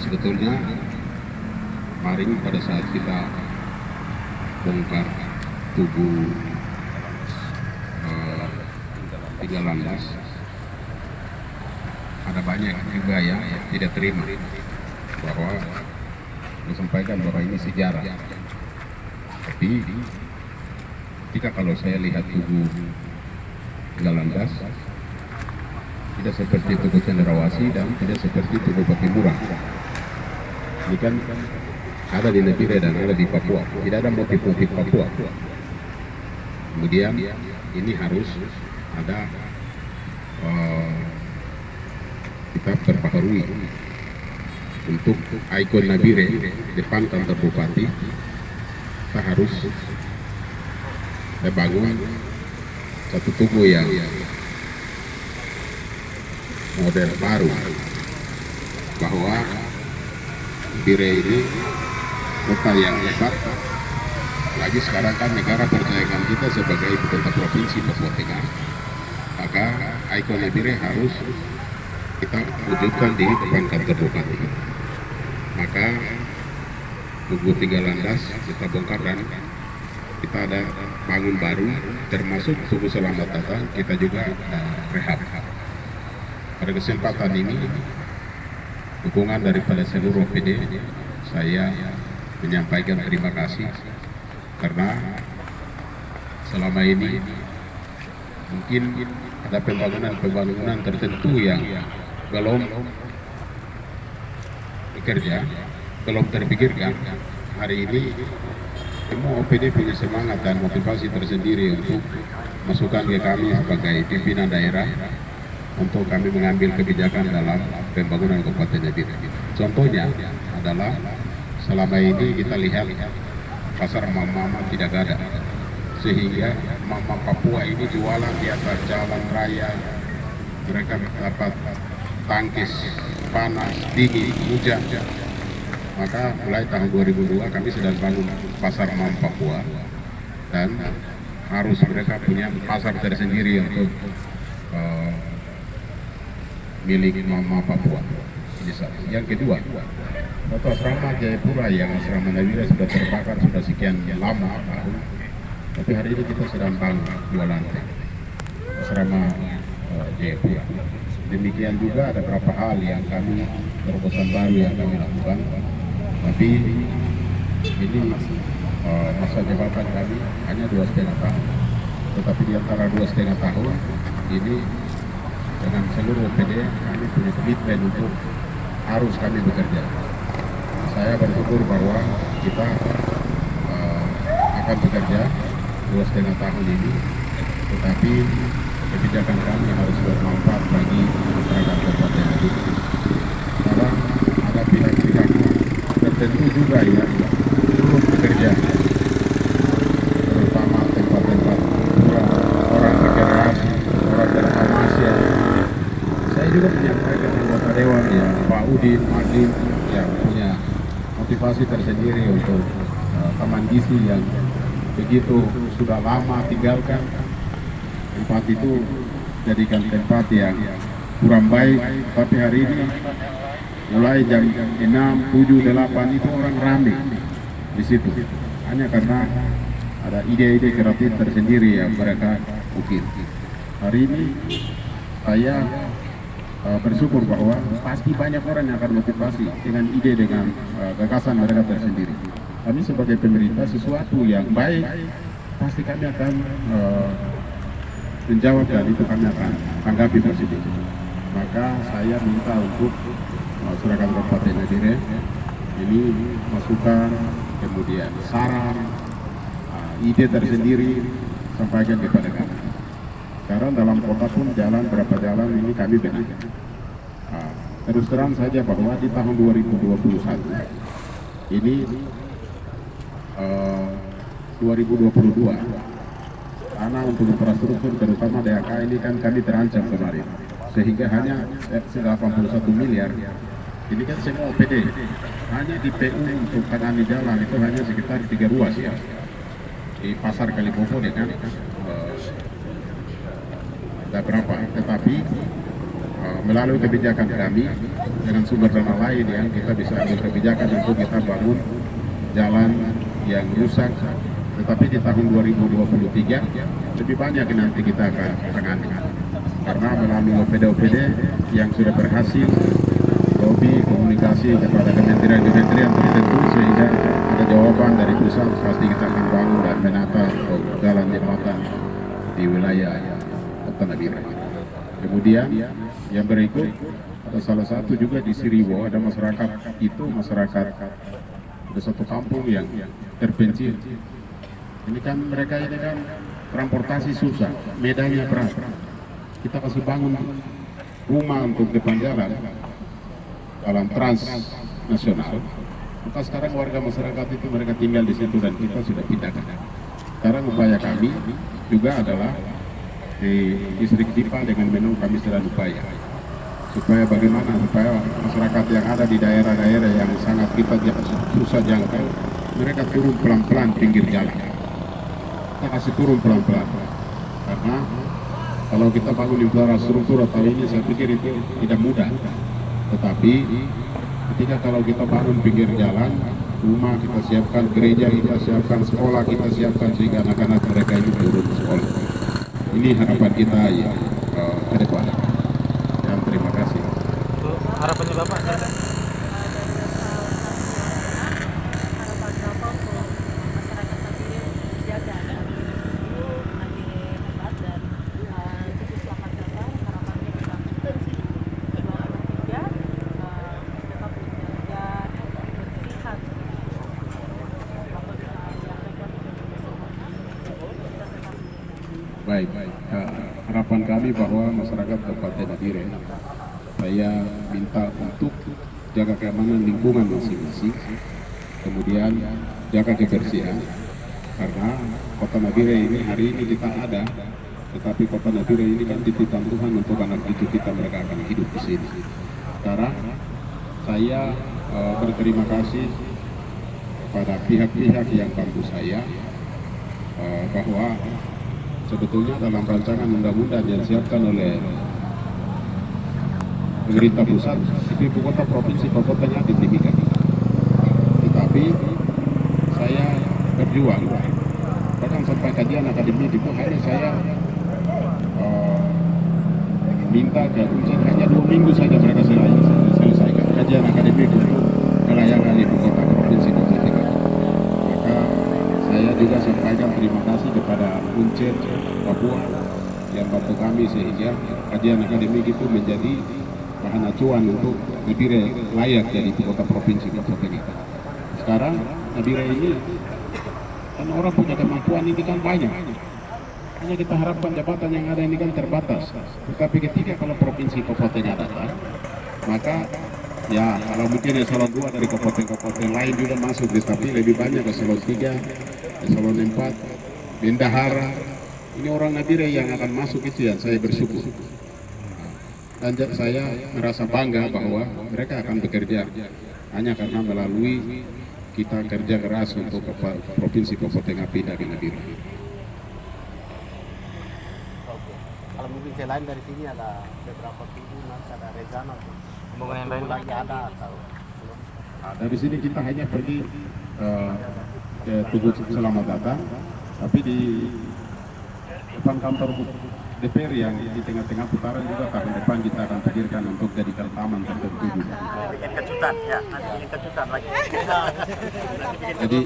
sebetulnya kemarin pada saat kita bongkar tubuh tiga landas, ada banyak juga yang tidak terima bahwa disampaikan bahwa ini sejarah. Tapi ketika kalau saya lihat tubuh tiga landas, tidak seperti tubuh Cendrawasih dan tidak seperti tubuh Patimura. Ini kan ada di Nabire dan ada di Papua, tidak ada motif-motif Papua. Kemudian ini harus ada kita perbaharui untuk ikon Nabire depan kantor bupati. Kita harus bangun satu tubuh yang model baru, bahwa Nabire ini kota yang hebat. Lagi sekarang kan negara percayakan kita sebagai ibu kota provinsi Papua Tengah, maka ikon Nabire harus kita wujudkan di depan kantor bupati. Maka tubuh tiga landas kita bongkar dan kita ada bangun baru, termasuk tubuh Selamat Datang kita juga rehab. Pada kesempatan ini dukungan daripada seluruh OPD, saya menyampaikan terima kasih karena selama ini mungkin ada pembangunan tertentu yang belum bekerja, belum terpikirkan. Hari ini semua OPD punya semangat dan motivasi tersendiri untuk masukkan ke kami sebagai pimpinan daerah untuk kami mengambil kebijakan dalam pembangunan Kabupaten Nabire. Contohnya adalah selama ini kita lihat pasar mama tidak ada, sehingga mama Papua ini jualan di atas jalan raya. Mereka dapat tangkis panas, dingin, hujan. Maka mulai tahun 2002 kami sedang bangun pasar mama Papua, dan harus mereka punya pasar tersendiri untuk milik mama Papua. Yang kedua, satu asrama Jayapura yang asrama Nabire sudah terbakar sudah sekian lama tahun, tapi hari ini kita sedang bangun 2 lantai asrama Jayapura. Demikian juga ada beberapa hal yang kami, terobosan baru yang kami lakukan, tapi ini masa jabatan kami hanya 2,5 tahun, tetapi di antara 2,5 tahun ini dengan seluruh OPD kami punya komitmen untuk harus kami bekerja. Saya bersyukur bahwa kita akan bekerja 2,5 tahun ini, tetapi kebijakan kami harus bermanfaat bagi masyarakat Kabupaten Nabire. Karena ada pihak-pihak tertentu juga yang turut bekerja, terutama tempat-tempat orang rekreasi, orang reklamasi. Saya juga menyampaikan anggota dewan ya, Pak Udin, Madin, yang punya motivasi tersendiri untuk Taman Gizi yang begitu sudah lama tinggalkan. Tempat itu jadikan tempat yang kurang baik, tapi hari ini mulai jam 6, 7, 8 itu orang ramai di situ. Hanya karena ada ide-ide kreatif tersendiri yang mereka ukir. Hari ini saya bersyukur bahwa pasti banyak orang yang akan motivasi dengan ide, dengan gagasan mereka tersendiri. Kami sebagai pemerintah sesuatu yang baik pasti kami akan menjawab, dan itu kami akan tanggapi positif. Maka saya minta untuk masyarakat Kabupaten Nabire ini masukan, kemudian saran, ide tersendiri sampaikan kepada kami. Sekarang dalam kota pun jalan, berapa jalan ini kami benahi. Terus terang saja bahwa di tahun 2021 ini 2022 karena untuk infrastruktur terutama DHK ini kan kami terancam kemarin, sehingga hanya 81 miliar. Ini kan semua OPD, hanya di PU untuk tangani jalan itu hanya sekitar 3 ruas ya, di pasar Kalipopo dengan ada berapa, tetapi melalui kebijakan kami dengan sumber dana lain yang kita bisa ambil kebijakan untuk kita bangun jalan yang rusak, tetapi di tahun 2023 lebih banyak nanti kita akan tangani karena melalui OPD-OPD yang sudah berhasil lobby komunikasi kepada kementerian-kementerian tertentu sehingga ada jawaban dari pusat, pasti kita akan bangun dan menata jalan jembatan di wilayah Kota Nabire. Kemudian yang berikut ada salah satu juga di Siriwo, ada masyarakat ada satu kampung yang terpencil. Ini kan mereka ini kan transportasi susah, medannya berat. Kita kasih bangun rumah untuk depan jalan trans nasional. Maka sekarang warga masyarakat itu mereka tinggal di situ dan kita sudah pindahkan. Sekarang upaya kami juga adalah di distrik Dipa dengan menu kami sedang upaya supaya bagaimana supaya masyarakat yang ada di daerah-daerah yang sangat kita susah jangkau, mereka turun pelan-pelan pinggir jalan. Kita kasih turun pelan-pelan karena kalau kita bangun infrastruktur atau ini saya pikir itu tidak mudah, tetapi ketika kalau kita bangun pinggir jalan, rumah kita siapkan, gereja kita siapkan, sekolah kita siapkan sehingga anak-anak mereka itu turun sekolah. Ini harapan kita ya ke depan. Dan terima kasih. Harapannya Bapak? Baik, harapan kami bahwa masyarakat Kabupaten Nabire, saya minta untuk jaga keamanan lingkungan masing-masing, kemudian jaga kebersihan, karena Kota Nabire ini hari ini kita ada, tetapi Kota Nabire ini kan titipan Tuhan untuk anak cucu kita, mereka akan hidup di sini. Sekarang saya berterima kasih kepada pihak-pihak yang bantu saya bahwa sebetulnya dalam rancangan undang-undang yang disiapkan oleh pemerintah pusat itu ibu kota provinsi Papua ditinggikan. Tetapi saya berjuang, bahkan sampai kajian akademik itu hanya saya minta ke Unsur hanya 2 minggu saja mereka selesaikan kajian akademik untuk kelayakan ibu kota provinsi Papua. Maka saya juga sampaikan terima kasih kepada Unsur Papua yang bantu kami sehingga kajian akademik itu menjadi bahan acuan untuk Nabire layak jadi ibu kota provinsi Papua Tengah. Sekarang Nabire ini kan orang punya kemampuan ini kan banyak. Hanya kita harapkan jabatan yang ada ini kan terbatas. Tetapi ketika kalau provinsi Papua Tengah datang, maka ya kalau mungkin eselon 2 dari kabupaten-kabupaten lain juga masuk, tapi lebih banyak eselon 3, eselon 4, bendahara. Ini orang Nabire yang akan masuk itu yang saya bersyukur. Dan saya merasa bangga bahwa mereka akan bekerja hanya karena melalui kita kerja keras untuk provinsi Papua Tengah pindah ke Nabire. Kalau mungkin selain dari sini ada beberapa tujuh, nanti ada rencana Pembangunan yang lain lagi ada atau belum? Dari sini kita hanya pergi ke Tugu Selamat Datang, tapi di depan kantor DPR yang di tengah-tengah putaran juga tahun depan kita akan pikirkan untuk jadikan taman tertentu juga. Bikin kejutan ya, nanti bikin kejutan lagi. Jadi